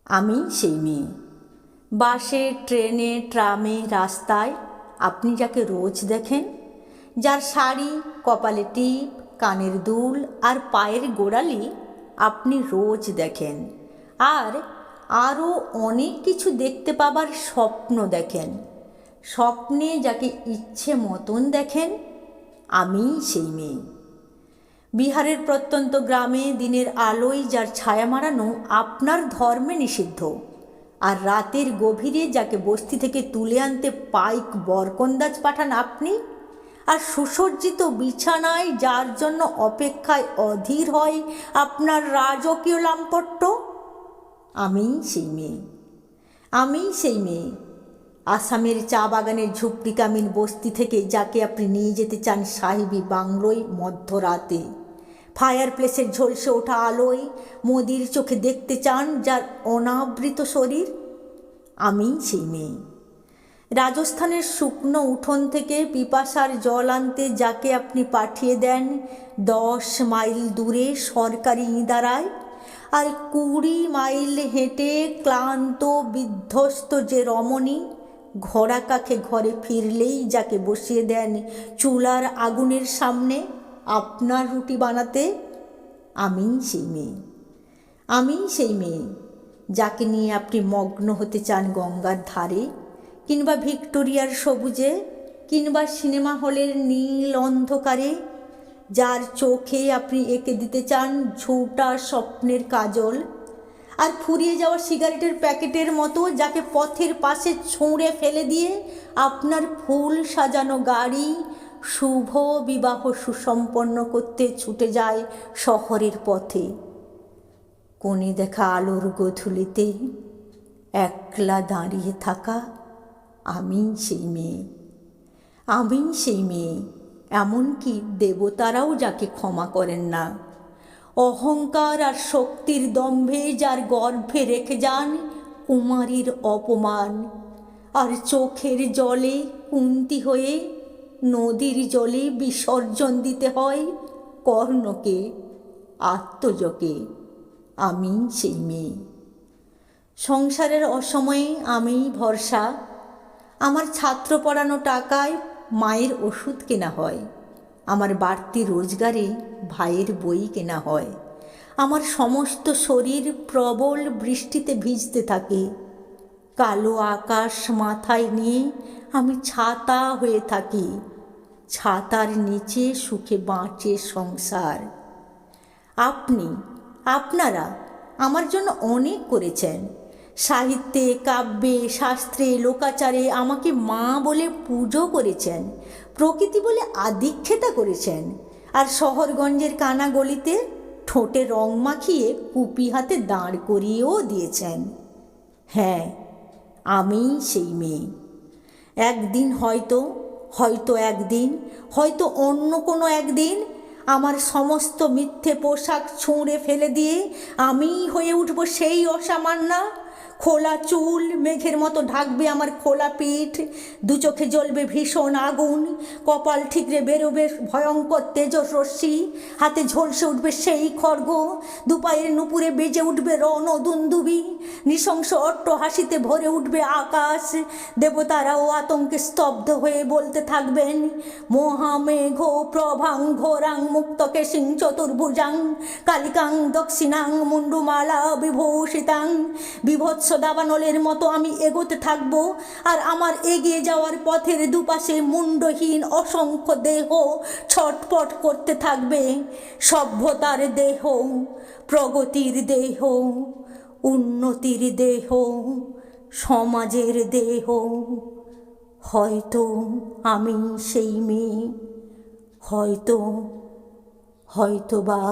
আমি সেই মেয়ে। বাসে, ট্রেনে, ট্রামে, রাস্তায় আপনি যাকে রোজ দেখেন, যার শাড়ি, কপালে টিপ, কানের দুল আর পায়ের গোড়ালি আপনি রোজ দেখেন, আর আরও অনেক কিছু দেখতে পাবার স্বপ্ন দেখেন। স্বপ্নে যাকে ইচ্ছে মতন দেখেন, আমি সেই মেয়ে। বিহারের প্রত্যন্ত গ্রামে দিনের আলোয় যার ছায়া মারানো আপনার ধর্মে নিষিদ্ধ, আর রাতের গভীরে যাকে বস্তি থেকে তুলে আনতে পাইক বরকন্দাজ পাঠান আপনি, আর সুসজ্জিত বিছানায় যার জন্য অপেক্ষায় অধীর হয় আপনার রাজকীয় লাম্পট্য, আমি সেই মেয়ে। আমি সেই মেয়ে। আসামের চা বাগানের ঝুপড়িকামিন বস্তি থেকে যাকে আপনি নিয়ে যেতে চান সাহেবী বাংলোয় মধ্যরাতে, ফায়ার প্লেসের ঝলসে ওঠা আলোয় মোদির চোখে দেখতে চান যার অনাবৃত শরীর, আমি সেই মেয়ে। রাজস্থানের শুকনো উঠোন থেকে পিপাসার জল আনতে যাকে আপনি পাঠিয়ে দেন 10 মাইল দূরে সরকারি ইদারায়, আর 20 মাইল হেঁটে ক্লান্ত বিধ্বস্ত যে রমণী ঘোড়া কাখে ঘরে ফিরলেই যাকে বসিয়ে দেন চুলার আগুনের সামনে আপনার রুটি বানাতে, আমি সেই মেয়ে। আমি সেই মেয়ে যাকে নিয়ে আপনি মগ্ন হতে চান গঙ্গার ধারে, কিংবা ভিক্টোরিয়ার সবুজে, কিংবা সিনেমা হলের নীল অন্ধকারে, যার চোখে আপনি এঁকে দিতে চান ঝুঁটা স্বপ্নের কাজল, আর ফুরিয়ে যাওয়া সিগারেটের প্যাকেটের মতো যাকে পথের পাশে ছুঁড়ে ফেলে দিয়ে আপনার ফুল সাজানো গাড়ি শুভ বিবাহ সুসম্পন্ন করতে ছুটে যায় শহরের পথে। কোণে দেখা আলোর গোধূলিতে একলা দাঁড়িয়ে থাকা আমি সেই মেয়ে। আমি সেই মেয়ে, এমনকি দেবতারাও যাকে ক্ষমা করেন না। অহংকার আর শক্তির দম্ভে যার গর্ভে রেখে যান কুমারীর অপমান, আর চোখের জলে কুন্তি হয়ে নদীর জলে বিসর্জন দিতে হয় কর্ণকে, আত্মজকে, আমি সেই মেয়ে। সংসারের অসময়ে আমিই ভরসা। আমার ছাত্র পড়ানো টাকায় মায়ের ওষুধ কেনা হয়, আমার বাড়তি রোজগারে ভাইয়ের বই কেনা হয়। আমার সমস্ত শরীর প্রবল বৃষ্টিতে ভিজতে থাকে। কালো আকাশ মাথায় নিয়ে আমি ছাতা হয়ে থাকি। ছাতার নিচে সুখে বাঁচে সংসার। আপনারা আমার জন্য অনেক করেছেন। সাহিত্যে, কাব্যে, শাস্ত্রে, লোকাচারে আমাকে মা বলে পুজো করেছেন, প্রকৃতি বলে আদিক্ষেতা করেছেন, আর শহরগঞ্জের কানা গলিতে ঠোঁটে রং মাখিয়ে কুপি হাতে দাঁড় করিয়েও দিয়েছেন। হ্যাঁ, আমি সেই মেয়ে। একদিন হয়তো একদিন, হয়তো অন্য কোনো একদিন আমার সমস্ত মিথ্যে পোশাক ছুঁড়ে ফেলে দিয়ে আমিই হয়ে উঠব সেই অসামান্যা। খোলা চুল মেঘের মতো ঢাকবে আমার খোলা পিঠ, দু চোখে জ্বলবে ভীষণ আগুন, কপাল ঠিকরে বেরোবে ভয়ঙ্কর তেজস্রশ্মি, হাতে ঝলসে উঠবে সেই খড়গ, দুপায়ের নুপুরে বেজে উঠবে রণদুন্দুবি, নৃশংস অট্ট হাসিতে ভরে উঠবে আকাশ। দেবতারাও আতঙ্কে স্তব্ধ হয়ে বলতে থাকবেন, মহামেঘ প্রভাং ঘোরাং মুক্তকে সিং চতুর্ভুজাং কালিকাং দক্ষিণাং মুন্ডুমালা বিভূষিতাং। বিভৎস দাবানলের মতো আমি এগোতে থাকব, আর আমার এগিয়ে যাওয়ার পথের দুপাশে মুন্ডহীন অসংখ্য দেহ ছটপট করতে থাকবে। সভ্যতার দেহ, প্রগতির দেহ, উন্নতির দেহ, সমাজের দেহ। হয়তো আমি সেই মেয়ে, হয়তো বা